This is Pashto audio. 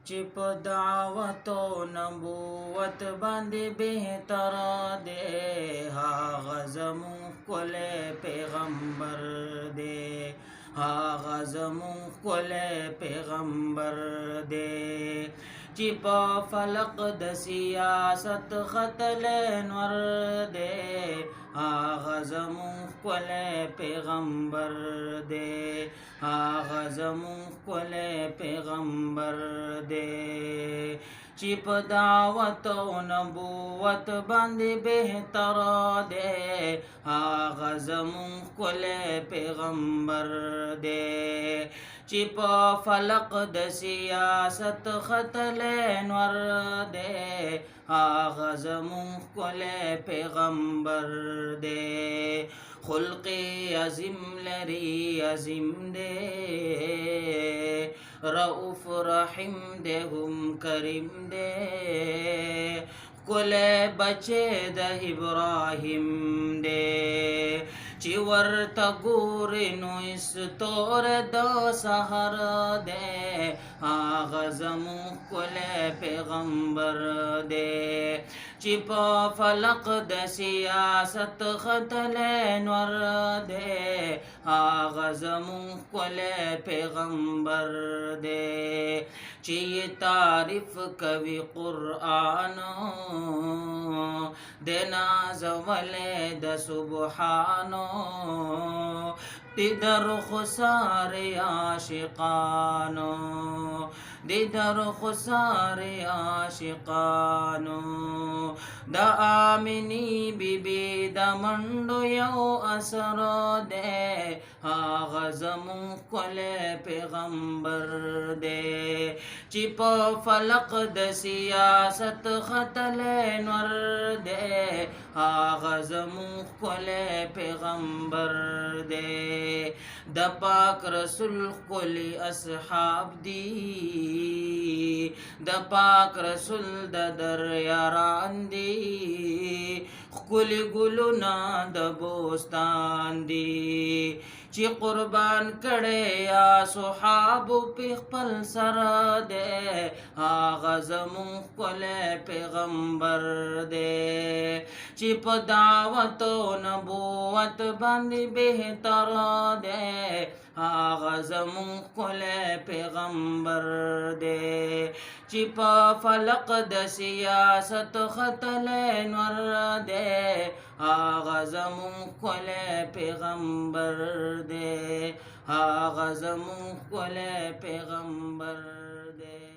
چې په دعوت او نبوت باندې بهتر دی هغه زمون ښکلی پیغمبر دی هغه زمون ښکلی پیغمبر دی چې په فلق د سیاست ختلی نور دی هغه زمون ښکلی پیغمبر دی هغه زمون ښکلی پیغمبر دی چې په دعوت او نبوت باندې بهتر دی هغه زمون ښکلی پیغمبر دی چې په فلق د سیاست ختلی نور دی هغه زمون ښکلی پیغمبر دی خلق عظیم لري عظیم دی رؤوف رحیم دی هم کریم دی ښکلی بچی د ابراهیم دی چې ورته ګورې نو ستوری د سحر دی هغه زمون ښکلی پیغمبر دی چې په فلق د سیاست ختلی نور دی هغه زمون ښکلی پیغمبر دی چې تعریف کوي قرآن د نازولی د سبحانو د درخسار عاشقانو د درخسار عاشقانو د آمنی بیبی د منډو یو اثر دی هغه زمون ښکلی پیغمبر دی چې په فلق د سیاست ختلی نور دی هغه زمون ښکلی پیغمبر دی د پاک رسول ښکلی اصحاب دی د پاک رسول د در یاران دی ښکلی ګلونه د بوستان دی چې قربان کړی یا صحابو په خپل سر دی هغه زمون ښکلی پیغمبر دی چې په دعوت او نبوت باندې بهتر دی هغه زمون ښکلی پیغمبر دی چې په فلق د سیاست ختلی نور دی هغه زمون ښکلی پیغمبر دی هغه زمون ښکلی پیغمبر دی